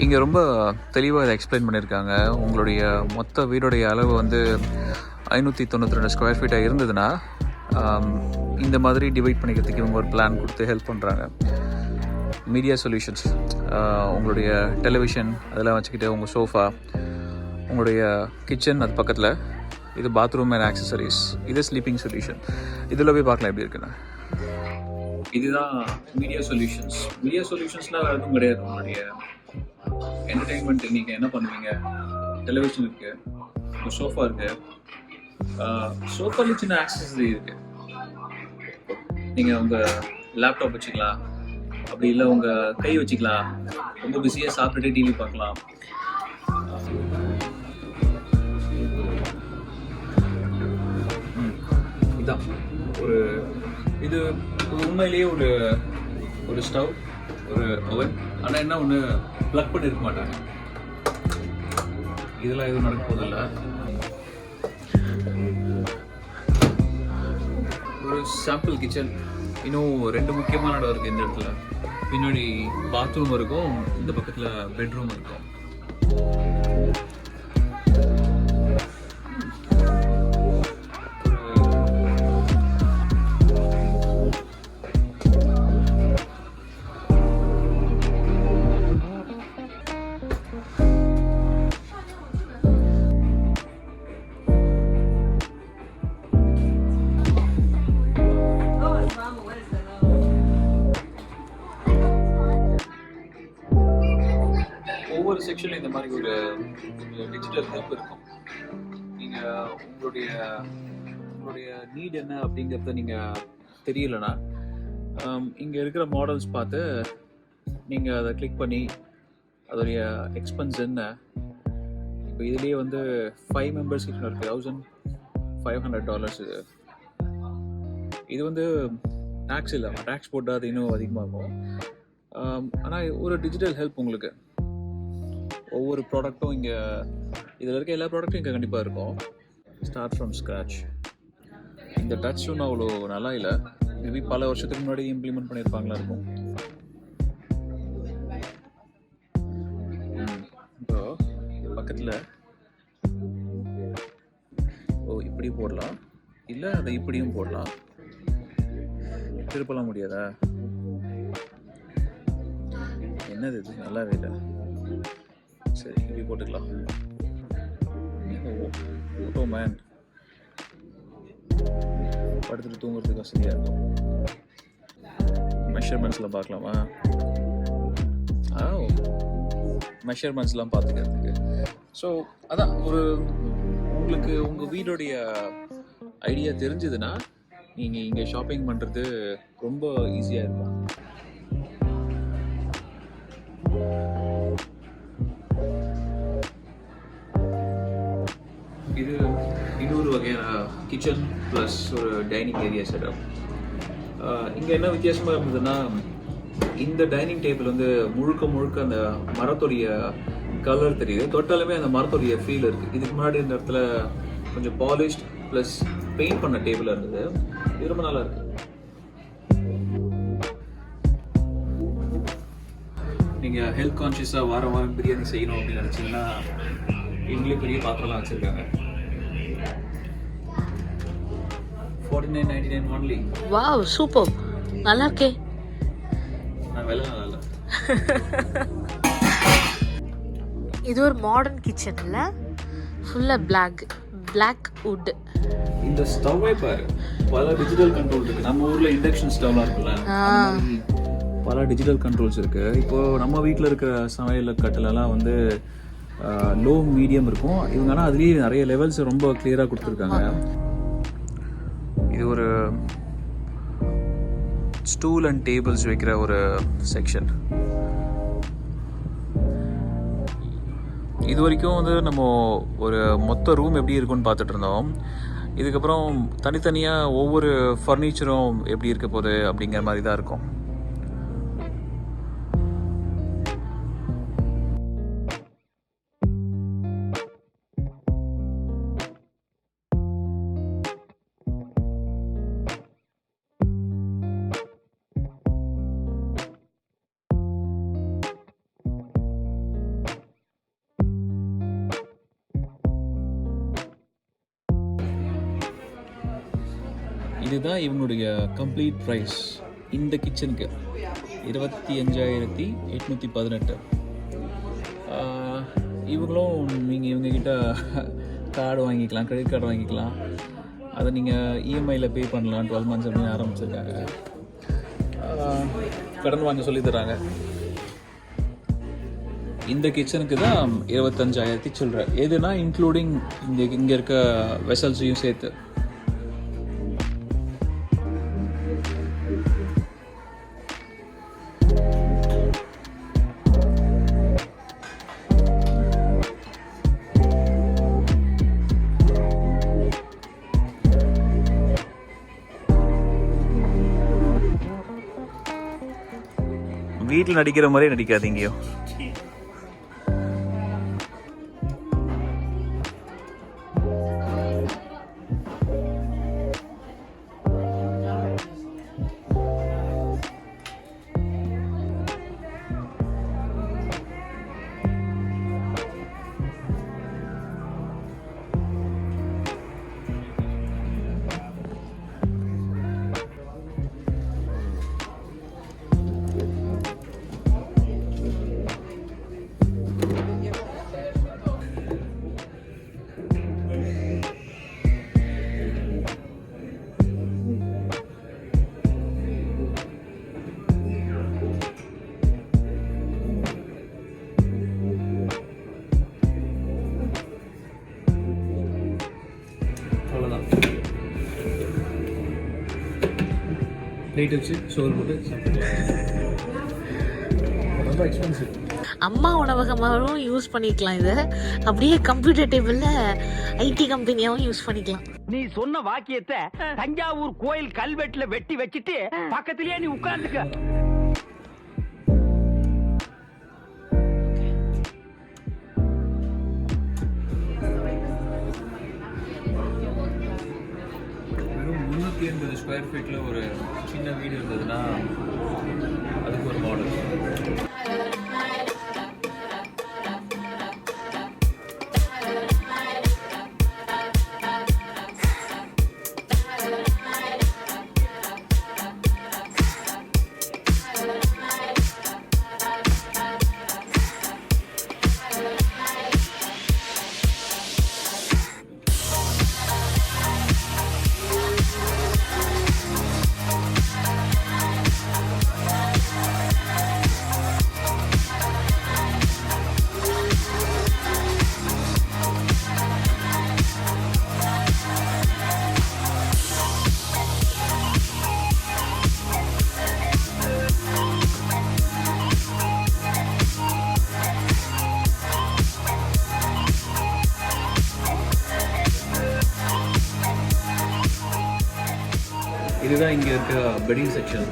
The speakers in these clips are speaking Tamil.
இங்கே ரொம்ப தெளிவாக இதை எக்ஸ்பிளைன் பண்ணியிருக்காங்க. உங்களுடைய மொத்த வீடுடைய அளவு வந்து 592 ஸ்கொயர் ஃபீட்டாக இருந்ததுன்னா இந்த மாதிரி டிவைட் பண்ணிக்கிறதுக்கு இவங்க ஒரு பிளான் கொடுத்து ஹெல்ப் பண்ணுறாங்க. மீடியா சொல்யூஷன்ஸ், உங்களுடைய டெலிவிஷன் அதெல்லாம் வச்சுக்கிட்டு உங்கள் சோஃபா, உங்களுடைய கிச்சன் அது பக்கத்தில், இது பாத்ரூம் அண்ட் ஆக்சசரிஸ், இது ஸ்லீப்பிங் சொல்யூஷன். இதில் போய் பார்க்கலாம் எப்படி இருக்குன்னு. இதுதான் மீடியா சொல்யூஷன்ஸ். மீடியா சொல்யூஷன்ஸ்லாம் வேறு எதுவும் கிடையாது. உங்களுடைய என்டர்டெயின்மெண்ட் நீங்கள் என்ன பண்ணுவீங்க, டெலிவிஷன் இருக்குது, உங்கள் சோஃபா இருக்குது, சோஃபாவில் சின்ன ஆக்சசரி இருக்குது. நீங்கள் உங்கள் லேப்டாப் வச்சுக்கலாம், அப்படி இல்லை உங்கள் கை வச்சுக்கலாம். ரொம்ப பிஸியாக சாப்பிட்டுட்டு டிவி பார்க்கலாம். இதுதான் இது உண்மையிலேயே ஒரு ஸ்டவ், ஒரு ஓவன். ஆனால் என்ன ஒன்று ப்ளக் பண்ணியிருக்க மாட்டாங்க. இதெல்லாம் எதுவும் நடக்க போதில்லை. ஒரு சாம்பிள் கிச்சன். இன்னும் 2 முக்கியமான இடம் இருக்குது இந்த இடத்துல. பின்னாடி பாத்ரூம் இருக்கும், இந்த பக்கத்தில் பெட்ரூம் இருக்கும். ஒவ்வொரு செக்ஷன்ல இந்த மாதிரி ஒரு டிஜிட்டல் ஹெல்ப் இருக்கும். நீங்கள் உங்களுடைய நீட் என்ன அப்படிங்கிறத நீங்கள் தெரியலனா இங்கே இருக்கிற மாடல்ஸ் பார்த்து நீங்கள் அதை கிளிக் பண்ணி அதோடைய எக்ஸ்பென்ஸ் என்ன. இப்போ இதுலேயே வந்து 5 மெம்பர்ஸ் கிட்ட இருக்குது, $1,500. இது வந்து டேக்ஸ் இல்லை, டேக்ஸ் போட்டால் அது இன்னும் அதிகமாகும். ஆனால் ஒரு டிஜிட்டல் ஹெல்ப் உங்களுக்கு. ஒவ்வொரு ப்ராடக்ட்டும் இங்கே, இதில் இருக்க எல்லா ப்ராடக்ட்டும் இங்கே கண்டிப்பாக இருக்கும். Start from scratch. இந்த டச் ஒன்றும் அவ்வளோ நல்லா இல்லை. மேபி பல வருஷத்துக்கு முன்னாடி இம்ப்ளிமெண்ட் பண்ணியிருப்பாங்களா இருக்கும். இப்போ பக்கத்தில் இப்படி போடலாம், இல்லை அதை இப்படியும் போடலாம். திருப்பலாம் முடியாதா? என்னது இது? நல்லாவே இல்லை. சரி, இப்படி போட்டுக்கலாம். ஓ மேன், படுத்துட்டு தூங்குறதுக்கு வசதியாக இருக்கும். மெஷர்மெண்ட்ஸ்லாம் பார்க்கலாமா? மெஷர்மெண்ட்ஸ்லாம் பார்த்துக்கிறதுக்கு. ஸோ அதான் உங்களுக்கு உங்கள் வீடுடைய ஐடியா தெரிஞ்சதுன்னா நீங்கள் இங்கே ஷாப்பிங் பண்ணுறது ரொம்ப ஈஸியாக இருக்கும். இது இன்னொரு வகையான கிச்சன் ப்ளஸ் ஒரு டைனிங் ஏரியா செட்டப். இங்கே என்ன வித்தியாசமாக இருந்ததுன்னா, இந்த டைனிங் டேபிள் வந்து முழுக்க அந்த மரத்துடைய கலர் தெரியுது. தொட்டாலுமே அந்த மரத்துடைய ஃபீல் இருக்குது. இதுக்கு முன்னாடி இந்த இடத்துல கொஞ்சம் பாலிஷ்ட் ப்ளஸ் பெயிண்ட் பண்ண டேபிளாக இருந்தது. இது ரொம்ப நல்லா இருக்குது. நீங்கள் ஹெல்த் கான்ஷியஸாக வாரம் பிரியாணி செய்யணும் அப்படின்னு நினச்சிங்கன்னா இவங்களே பெரிய பாத்திரம்லாம் வச்சுருக்காங்க. $49.99 only. வாவ், சூப்பர், நல்லா இருக்கே. விலை நல்லா இல்லை. இது ஒரு மாடர்ன் கிச்சன் இல்லை, ஃபுல்லாக பிளாக் வுட். இந்த ஸ்டவ்வே பாரு, பல டிஜிட்டல் கண்ட்ரோல் இருக்கு. நம்ம ஊர்ல இண்டக்ஷன் ஸ்டவ்லாம் இருக்குல்ல, பல டிஜிட்டல் கண்ட்ரோல்ஸ் இருக்கு. இப்போ நம்ம வீட்டில் இருக்கிற சமையல் கட்டிலெல்லாம் வந்து லோ மீடியம் இருக்கும். இவங்க ஆனால் அதுலேயே நிறைய லெவல்ஸ் ரொம்ப கிளியராக கொடுத்துருக்காங்க. இது ஒரு ஸ்டூல் அண்ட் டேபிள்ஸ் வைக்கிற ஒரு செக்ஷன். இது வரைக்கும் வந்து நம்ம ஒரு மொத்த ரூம் எப்படி இருக்குன்னு பார்த்துட்டு இருந்தோம். இதுக்கப்புறம் தனித்தனியாக ஒவ்வொரு ஃபர்னிச்சரும் எப்படி இருக்க போகுது அப்படிங்கிற மாதிரி தான் இருக்கும். இதுதான் இவங்களுடைய கம்ப்ளீட் ப்ரைஸ் இந்த கிச்சனுக்கு 25,818. இவங்களும் நீங்கள் இவங்கக்கிட்ட கார்டு வாங்கிக்கலாம், கிரெடிட் கார்டு வாங்கிக்கலாம். அதை நீங்கள் இஎம்ஐயில் பே பண்ணலாம். 12 months அப்படின்னு ஆரம்பிச்சிருக்காங்க. கடன் வாங்க சொல்லி தராங்க. இந்த கிச்சனுக்கு தான் 25,000 சொல்கிற. எதுனா இன்க்ளூடிங் இங்கே இருக்க வெசல்ஸையும் சேர்த்து. வீட்டில் நடிக்கிற மாதிரியே நடிக்காதீங்கயோ. பிளேட் வச்சு சோறு போட்டு ரொம்ப எக்ஸ்பென்சிவ். அம்மா உணவகமாகவும் யூஸ் பண்ணிக்கலாம். இதை அப்படியே கம்ப்யூட்டர் டேபிளில் ஐடி கம்பெனியாகவும் யூஸ் பண்ணிக்கலாம். நீ சொன்ன வாக்கியத்தை தஞ்சாவூர் கோயில் கல்வெட்டுல வெட்டி வச்சுட்டு பக்கத்திலேயே நீ உட்கார்ந்துக்க. வெறும் 380 ஸ்கொயர் ஃபீட்டில் ஒரு சின்ன வீடு இருந்ததுன்னா அதுக்கு ஒரு மாடல். இதுதான் இங்கே இருக்க பெட்டிங் செக்ஷன்.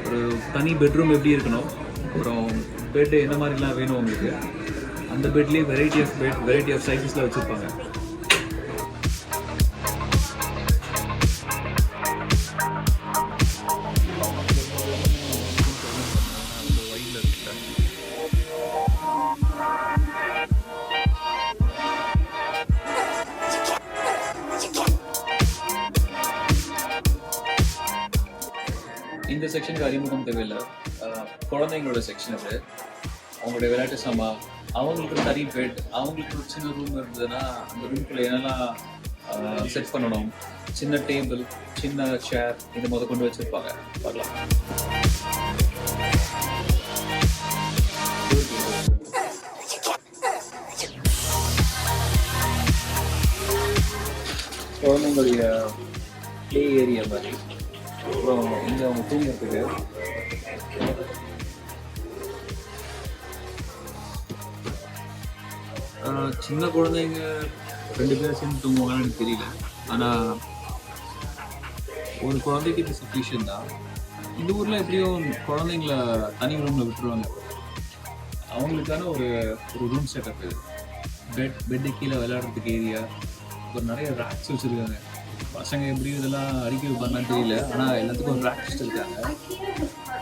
ஒரு தனி பெட்ரூம் எப்படி இருக்கணும், அப்புறம் பெட் என்ன மாதிரிலாம் வேணும் உங்களுக்கு, அந்த பெட்லேயே variety of bed, variety of சைஸஸில் வச்சுருப்பாங்க. இந்த செக்ஷனுக்கு அறிமுகம் தேவையில்லை. குழந்தைங்களோட செக்ஷன் அது. அவங்களுடைய விளையாட்டு சாமா, அவங்களுக்கு தனி பெட், அவங்களுக்கு ஒரு சின்ன ரூம் இருந்ததுன்னா அந்த ரூம்குள்ளே என்னெல்லாம் செட் பண்ணணும், சின்ன டேபிள், சின்ன சேர், இது முத கொண்டு வச்சுருப்பாங்க. பார்க்கலாம். குழந்தைங்களுடைய ப்ளே ஏரியா மாதிரி. அப்புறம் இங்கே அவங்க தூங்குறதுக்கு சின்ன குழந்தைங்க 2 பேர் சேர்ந்து தூங்குவாங்கன்னு எனக்கு தெரியல. ஆனால் ஒரு குழந்தைக்கு இது சஃபிஷியன் தான். இந்த ஊரில் எப்படியும் குழந்தைங்கள தனி ரூமில் விட்டுருவாங்க. அவங்களுக்கான ஒரு ரூம் செட்டப் இது. பெட்டு கீழே விளையாடுறதுக்கு ஏரியா, ஒரு நிறைய ரேக்ஸ் வச்சுருக்காங்க. பசங்க எப்படி இதெல்லாம் அடிக்க வைப்பாங்கன்னு தெரியல, ஆனால் எல்லாத்துக்கும் ஒரு ரேக் வச்சுருக்காங்க.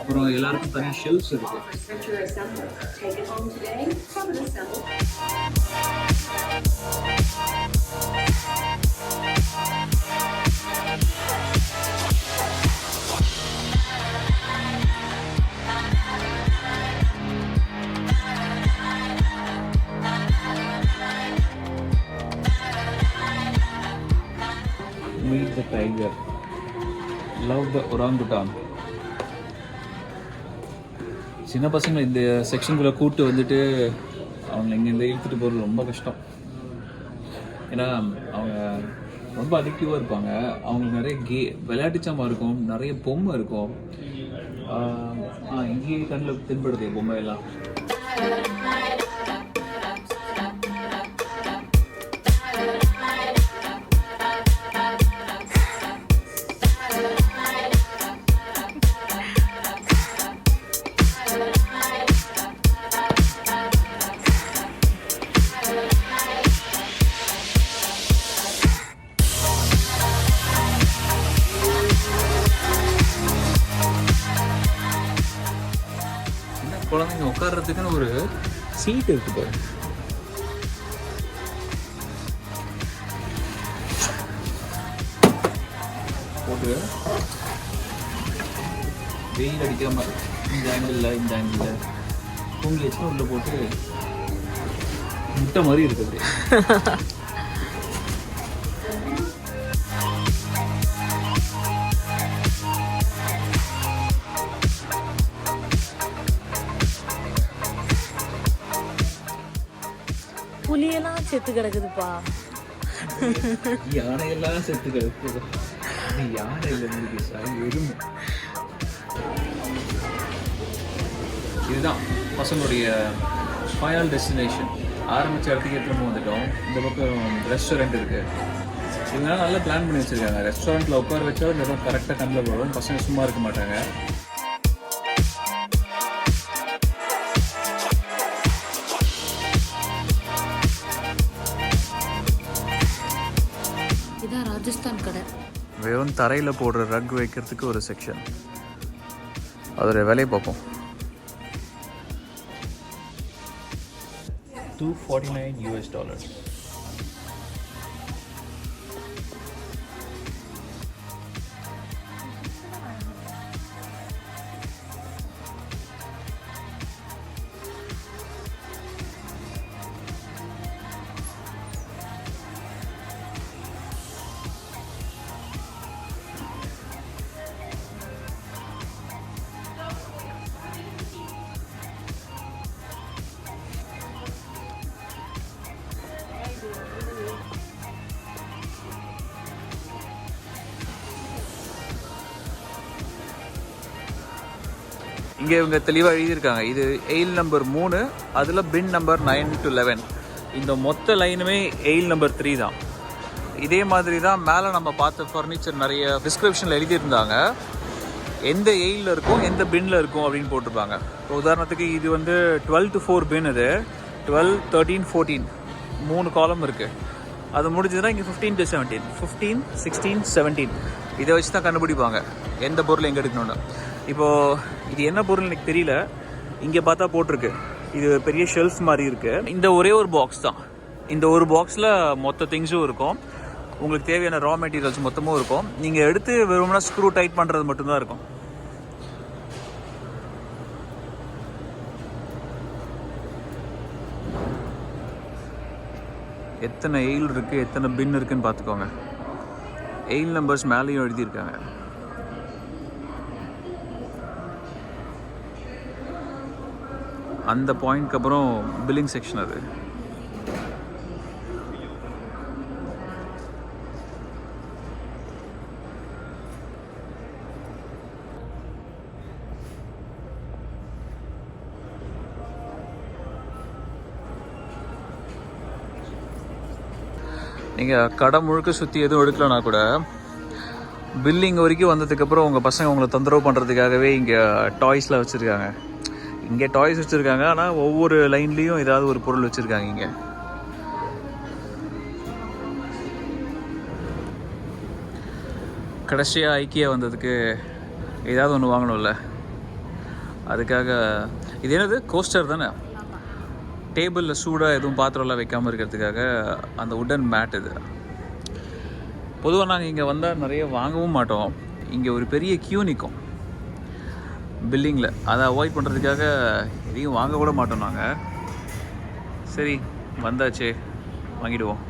அப்புறம் எல்லாருக்கும் தனி ஷெல்ஃப்ஸ் இருக்குது. tiger. Love the orangutan. சின்ன பசங்களை இந்த செக்ஷனுக்குள்ளே கூப்பிட்டு வந்துட்டு அவங்க இங்கேருந்து இழுத்துட்டு போகிறது ரொம்ப கஷ்டம். ஏன்னா அவங்க ரொம்ப அடிக்டிவாக இருப்பாங்க. அவங்களுக்கு நிறைய விளையாட்டு சாமான் இருக்கும், நிறைய பொம்மை இருக்கும். இங்கேயே கண்ணில் தென்படுது பொம்மை எல்லாம். குழந்தைங்க உட்கார்றதுக்குன்னு ஒரு சீட் இருக்கு பாரு. போட்டு வெயில் அடிக்கிற மாதிரி இந்த ஆங்கிளில் தூங்கி வச்சுன்னா உள்ள போட்டு முட்டை மாதிரி இருக்குது. புலியெல்லாம் செத்து கிடக்குதுப்பா. யானையெல்லாம் செத்து கிடக்குது. யானை இல்லை, எருமை. இதுதான் பசங்களுடைய ஃபைனல் டெஸ்டினேஷன். ஆரம்பித்த இடத்துக்கு திரும்ப வந்துட்டோம். இந்த பக்கம் ரெஸ்டாரண்ட் இருக்குது. இதனால நல்லா பிளான் பண்ணி வச்சுருக்காங்க. ரெஸ்டாரண்ட்டில் உட்கார வச்சா இந்த இடம் கரெக்டாக கண்ணில் போடும். பசங்க சும்மா இருக்க மாட்டாங்க. ராஜஸ்தான் கடை. வெறும் தரையில் போடுற ரக் வைக்கிறதுக்கு ஒரு செக்ஷன். அதோட விலையை பார்ப்போம். $249. இங்கே இவங்க தெளிவாக எழுதியிருக்காங்க. இது எயில் நம்பர் 3, அதில் பின் நம்பர் 9 to 11. இந்த மொத்த லைனுமே எயில் நம்பர் 3 தான். இதே மாதிரி தான் மேலே நம்ம பார்த்த ஃபர்னிச்சர் நிறைய டிஸ்கிரிப்ஷனில் எழுதியிருந்தாங்க. எந்த எயிலில் இருக்கும், எந்த பின்னில் இருக்கும் அப்படின்னு போட்டிருப்பாங்க. இப்போ உதாரணத்துக்கு இது வந்து 12 to 4 பின். இது 12, 13, 14 3 காலம் இருக்குது. அது முடிஞ்சதுன்னா இங்கே 15 to 17, 15, 16, 17 இதை வச்சு தான் கண்டுபிடிப்பாங்க எந்த பொருள் எங்கே எடுக்கணும்னு. இப்போது இது என்ன பொருள் எனக்கு தெரியல. இங்கே பார்த்தா போட்டிருக்கு. இது பெரிய ஷெல்ஃப் மாதிரி இருக்குது. இந்த ஒரே ஒரு பாக்ஸ் தான். இந்த ஒரு பாக்ஸில் மொத்த திங்ஸும் இருக்கும். உங்களுக்கு தேவையான ரா மெட்டீரியல்ஸ் மொத்தமும் இருக்கும். நீங்கள் எடுத்து வெறும்னா ஸ்க்ரூ டைட் பண்ணுறது மட்டும்தான் இருக்கும். எத்தனை எயில் இருக்குது, எத்தனை பின் இருக்குதுன்னு பார்த்துக்கோங்க. எயில் நம்பர்ஸ் மேலேயும் எழுதியிருக்காங்க. அந்த பாயிண்ட்க்கு அப்புறம் பில்லிங் செக்ஷன். அது நீங்கள் கடை முழுக்க சுற்றி எதுவும் எடுக்கலனா கூட பில்லிங் வரைக்கும் வந்ததுக்கப்புறம் உங்கள் பசங்க உங்களை தொந்தரவு பண்ணுறதுக்காகவே இங்கே டாய்ஸ்லாம் வச்சுருக்காங்க. இங்கே டாய்ஸ் வச்சுருக்காங்க, ஆனால் ஒவ்வொரு லைன்லேயும் ஏதாவது ஒரு பொருள் வச்சுருக்காங்க. இங்கே கடைசியாக ஐக்கியா வந்ததுக்கு ஏதாவது ஒன்று வாங்கணும்ல, அதுக்காக. இது என்னது, கோஸ்டர் தானே? டேபிளில் சூடாக எதுவும் பாத்திரம்லாம் வைக்காமல் இருக்கிறதுக்காக அந்த உடன் மேட். இது பொதுவாக நாங்கள் இங்கே வந்தால் நிறைய வாங்கவும் மாட்டோம். இங்கே ஒரு பெரிய கியூ நிற்கும் பில்லிங்கில். அதை அவாய்ட் பண்ணுறதுக்காக எதையும் வாங்க கூட மாட்டோம் நாங்கள். சரி, வந்தாச்சே, வாங்கிடுவோம்.